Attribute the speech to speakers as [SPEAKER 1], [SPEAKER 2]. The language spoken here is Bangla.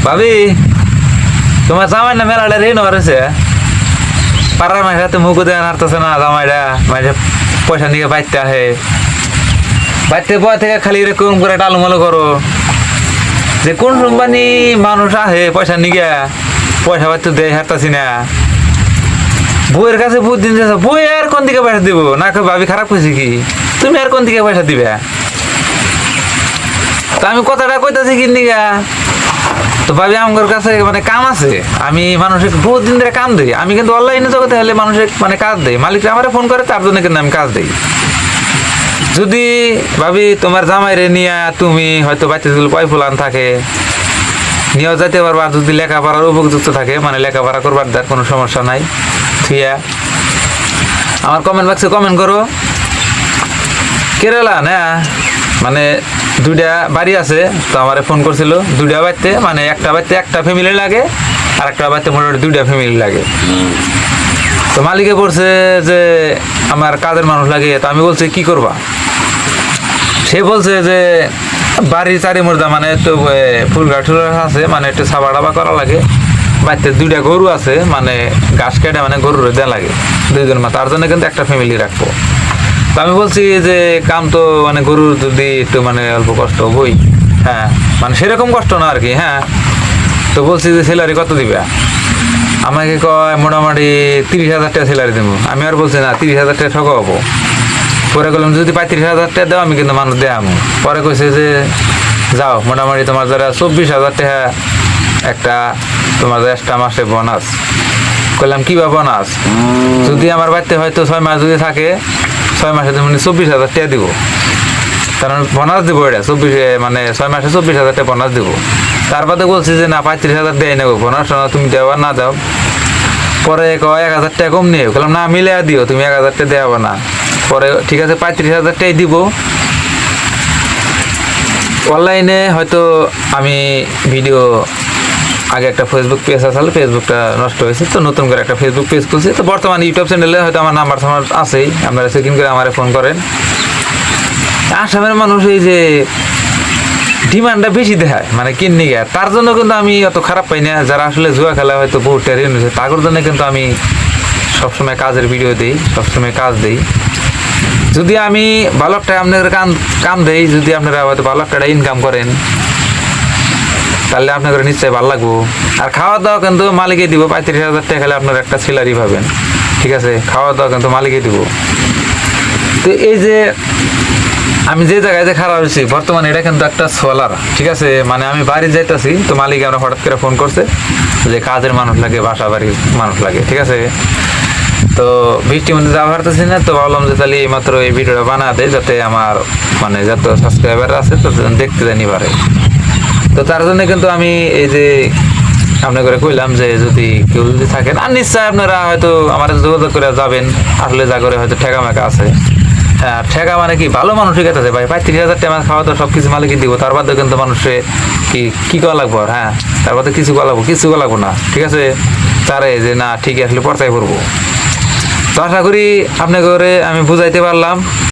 [SPEAKER 1] ভাবি তোমার জামাই না মেলাটা ঋণ হয়েছে পাড়ার মাঝে হাতে মুখ দেন হারতেছে না জামাইরা মাঝে পয়সা নিয়ে বাইতে আহে বাইতে বয় থেকে খালি এরকম করে টালমলো করো যে কোন কোম্পানি মানুষ আহে পয়সা নিয়ে পয়সা বাইতে দেয় হারতাছি না বইয়ের কাছে বহুত দিন যাচ্ছে বই আর কোন দিকে পয়সা দিব না ভাবি খারাপ করছি কি তুমি আর কোন দিকে পয়সা দিবে তা আমি কথাটা কইতাছি কি নিগা তো ভাবি আমার কাছে মানে কাম আছে আমি মানুষের বহুত দিন ধরে কাম দিই আমি কিন্তু অনলাইনে জগতে হলে মানুষের মানে কাজ দেই মালিকরা আমার ফোন করে তার জন্য কিন্তু আমি কাজ দিই যদি ভাবি তোমার জামাইরে নিয়ে তুমি হয়তো বাচ্চা যদি পয় ফুলান থাকে নিয়েও যেতে পারবা আর যদি লেখাপড়ার উপযুক্ত থাকে মানে লেখাপড়া করবার তার কোনো সমস্যা নাই থিয়া আমার কমেন্ট বক্সে কমেন্ট করো কেরালা না মানে দুইটা বাড়ি আছে তো আমার ফোন করছিল দুইটা বাড়িতে মানে একটা বাড়িতে একটা ফ্যামিলি লাগে আর একটা বাড়িতে মোটামুটি দুইটা ফ্যামিলি লাগে তো মালিকে বলছে যে আমার কাজের মানুষ লাগে তো আমি বলছি কি করবা সে বলছে যে বাড়ির চারি মুর্দা মানে একটু ফুল গাছ আছে মানে একটু সাবা ডাবা করা লাগে বাড়িতে দুইটা গরু আছে মানে ঘাস কেটে মানে গরুর দেওয়া লাগে দুইজন মা তার জন্য কিন্তু একটা ফ্যামিলি রাখবো তো আমি বলছি যে কাম তো মানে গরুর যদি একটু মানে অল্প কষ্ট হই হ্যাঁ মানে সেরকম কষ্ট না আর কি হ্যাঁ তো বলছি যে স্যালারি কত দিবে আমাকে কয় মোটামুটি 30,000 টাকা স্যালারি দেবো আমি আর বলছি না 30,000 টাকা ঠকাবো পরে বললাম যদি 35,000 টাকা দেও আমি কিন্তু মানুষ দেয়াম পরে কইছে যে যাও মোটামুটি তোমার যারা 24,000 টাকা একটা তোমার এক্সট্রা মাসে বোনাস করলাম কি বা বোনাস যদি আমার বাড়িতে হয়তো 6 মাস যদি থাকে 6 মাসে তুমি 24,000 টাকা দিব কারণ বোনাস দিব এটা 24 মানে 6 মাসে 24,000 টাকা বোনাস দিব তার বাদে বলছি যে না 35,000 দেয় নেবো বোনাস তুমি দেওয়া না দাও পরে 1,000 টাকা কম নিয়ে বললাম না মিলে দিও তুমি 1,000 টাকা দেওয়া না পরে ঠিক আছে 35,000 টাকাই দিব অনলাইনে হয়তো আমি ভিডিও আগে একটা ফেসবুক পেজ আসলে ফেসবুকটা নষ্ট হয়েছে তো নতুন করে একটা ফেসবুক পেজ খুলছি তো বর্তমানে ইউটিউব চ্যানেলে হয়তো আমার নাম্বার আছেই আপনারা চেকিং করে আমার ফোন করেন আসামের মানুষ এই যে ডিমান্ডটা বেশি দেখায় মানে কিন্নি গা তার জন্য কিন্তু আমি অত খারাপ পাই না যারা আসলে জুয়া খেলা হয়তো বহুত টেরিন হয়েছে তাদের জন্য কিন্তু আমি সবসময় কাজের ভিডিও দিই সবসময় কাজ দিই যদি আমি ভালো একটা আপনাদের কাম দেই যদি আপনারা হয়তো ভালো একটা ইনকাম করেন তাহলে আপনাদের নিশ্চয়ই ভালো লাগবো আর খাওয়া দাওয়া কিন্তু মালিকে দিব 35,000 টাকা খেলে আপনার একটা স্যালারি পাবেন ঠিক আছে খাওয়া দাওয়া কিন্তু মালিকে দিব তো এই যে আমি যে জায়গায় যে খারাপ হয়েছি বর্তমানে এটা কিন্তু একটা সোলার ঠিক আছে মানে আমি বাড়ি যাইতেছি তো মালিক আমরা হঠাৎ করে ফোন করছে যে কাজের মানুষ লাগে বাসা বাড়ির মানুষ লাগে ঠিক আছে তো বৃষ্টির মধ্যে যাওয়া পারতেছি না তো ভাবলাম যে তাহলে এইমাত্র এই ভিডিওটা বানা দেয় যাতে আমার মানে যত সাবস্ক্রাইবার আছে তত দেখতে জানি পারে তো তার জন্য কিন্তু আমি এই যে আপনাকে কইলাম যে যদি কেউ যদি থাকেন আর নিশ্চয় আপনারা হয়তো আমার যোগাযোগ করে যাবেন আসলে যা করে হয়তো ঠেকা মেকা আছে হ্যাঁ ঠেকা মানে কি ভালো মানুষ ঠিক আছে ভাই 35,000 টাকা খাওয়া তো সব কিছু মালিকই দিব তার বাদে কিন্তু মানুষে কি করা লাগবো আর হ্যাঁ তার বাদে কিছু করা লাগবো না ঠিক আছে তারে যে না ঠিক আসলে পর্চায় করবো তো আশা করি আপনাকে আমি বুঝাইতে পারলাম।